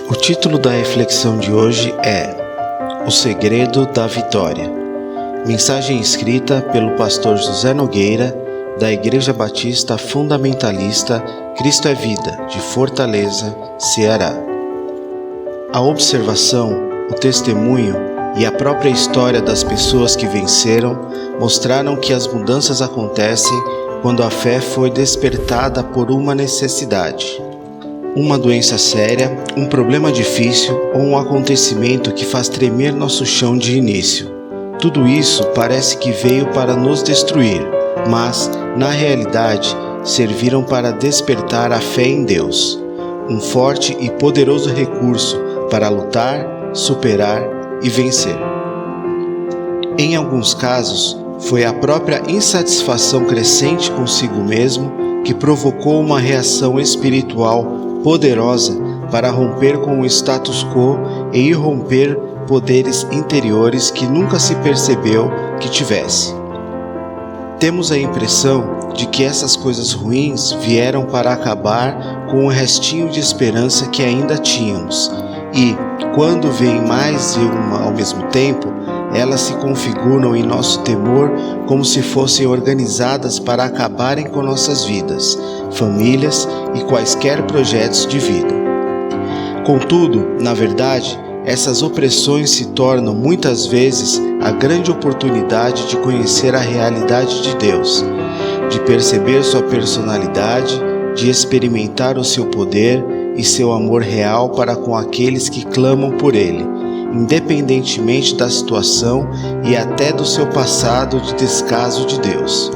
O título da reflexão de hoje é O Segredo da Vitória. Mensagem escrita pelo pastor José Nogueira, da Igreja Batista Fundamentalista Cristo é Vida, de Fortaleza, Ceará. A observação, o testemunho e a própria história das pessoas que venceram mostraram que as mudanças acontecem quando a fé foi despertada por uma necessidade. Uma doença séria, um problema difícil ou um acontecimento que faz tremer nosso chão de início. Tudo isso parece que veio para nos destruir, mas, na realidade, serviram para despertar a fé em Deus, um forte e poderoso recurso para lutar, superar e vencer. Em alguns casos, foi a própria insatisfação crescente consigo mesmo que provocou uma reação espiritual poderosa para romper com o status quo e irromper poderes interiores que nunca se percebeu que tivesse. Temos a impressão de que essas coisas ruins vieram para acabar com o restinho de esperança que ainda tínhamos e, quando vem mais de uma ao mesmo tempo, elas se configuram em nosso temor como se fossem organizadas para acabarem com nossas vidas, famílias e quaisquer projetos de vida. Contudo, na verdade, essas opressões se tornam muitas vezes a grande oportunidade de conhecer a realidade de Deus, de perceber sua personalidade, de experimentar o seu poder e seu amor real para com aqueles que clamam por Ele, independentemente da situação e até do seu passado de descaso de Deus.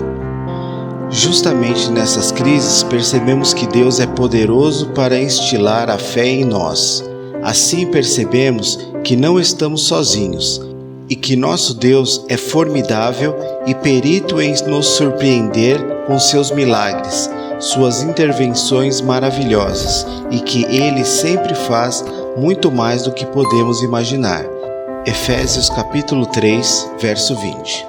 Justamente nessas crises percebemos que Deus é poderoso para instilar a fé em nós. Assim percebemos que não estamos sozinhos e que nosso Deus é formidável e perito em nos surpreender com seus milagres, suas intervenções maravilhosas e que Ele sempre faz muito mais do que podemos imaginar. Efésios capítulo 3, verso 20.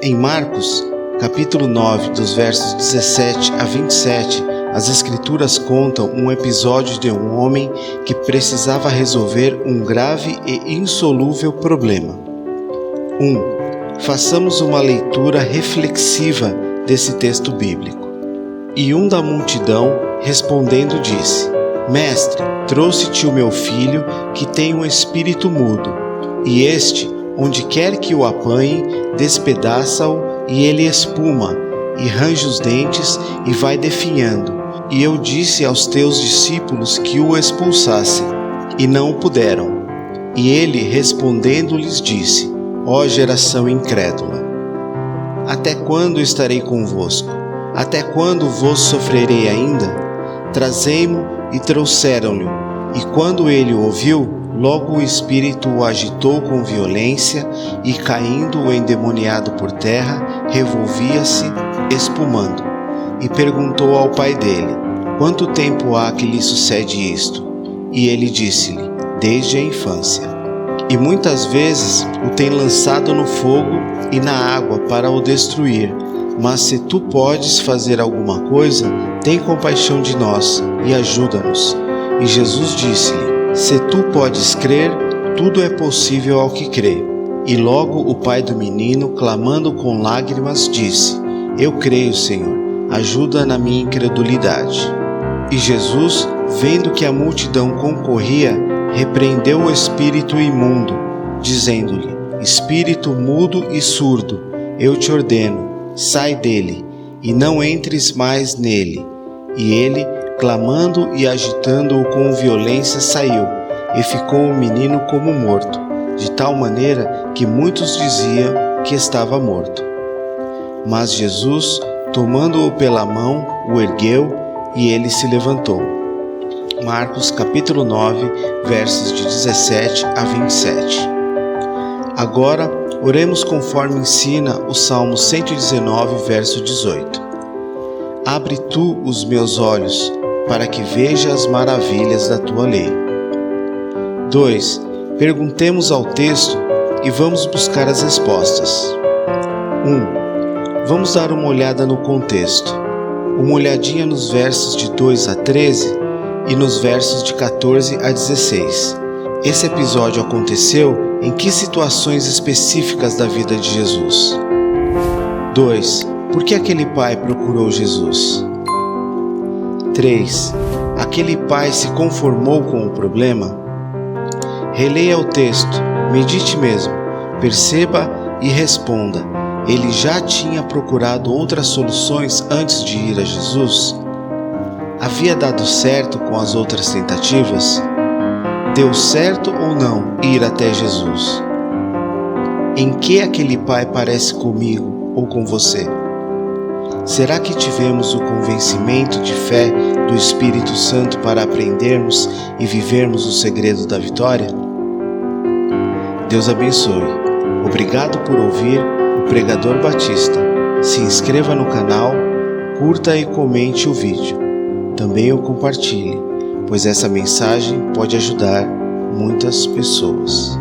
Em Marcos, capítulo 9, dos versos 17 a 27, as Escrituras contam um episódio de um homem que precisava resolver um grave e insolúvel problema. 1. Façamos uma leitura reflexiva desse texto bíblico. E um da multidão, respondendo, disse: Mestre, trouxe-te o meu filho, que tem um espírito mudo, e este, onde quer que o apanhe, despedaça-o, e ele espuma, e range os dentes, e vai definhando. E eu disse aos teus discípulos que o expulsassem, e não o puderam. E ele, respondendo, lhes disse: Ó geração incrédula, até quando estarei convosco? Até quando vos sofrerei ainda? Trazei-mo, e trouxeram-lhe. E quando ele o ouviu, logo o espírito o agitou com violência, e caindo o endemoniado por terra, revolvia-se, espumando. E perguntou ao pai dele: Quanto tempo há que lhe sucede isto? E ele disse-lhe: Desde a infância. E muitas vezes o tem lançado no fogo e na água para o destruir. Mas se tu podes fazer alguma coisa, tem compaixão de nós e ajuda-nos. E Jesus disse-lhe: Se tu podes crer, tudo é possível ao que crê. E logo o pai do menino, clamando com lágrimas, disse: Eu creio, Senhor, ajuda na minha incredulidade. E Jesus, vendo que a multidão concorria, repreendeu o espírito imundo, dizendo-lhe: Espírito mudo e surdo, eu te ordeno, sai dele, e não entres mais nele. E ele, clamando e agitando-o com violência, saiu, e ficou o menino como morto, de tal maneira que muitos diziam que estava morto. Mas Jesus, tomando-o pela mão, o ergueu, e ele se levantou. Marcos capítulo 9, versos de 17 a 27. Agora, oremos conforme ensina o Salmo 119, verso 18. Abre tu os meus olhos, para que veja as maravilhas da tua lei. 2. Perguntemos ao texto e vamos buscar as respostas. 1. Vamos dar uma olhada no contexto. Uma olhadinha nos versos de 2 a 13 e nos versos de 14 a 16. Esse episódio aconteceu em que situações específicas da vida de Jesus? 2. Por que aquele pai procurou Jesus? 3. Aquele pai se conformou com o problema? Releia o texto, medite mesmo, perceba e responda. Ele já tinha procurado outras soluções antes de ir a Jesus? Havia dado certo com as outras tentativas? Deu certo ou não ir até Jesus? Em que aquele pai parece comigo ou com você? Será que tivemos o convencimento de fé do Espírito Santo para aprendermos e vivermos o segredo da vitória? Deus abençoe. Obrigado por ouvir o Pregador Batista. Se inscreva no canal, curta e comente o vídeo. Também o compartilhe, pois essa mensagem pode ajudar muitas pessoas.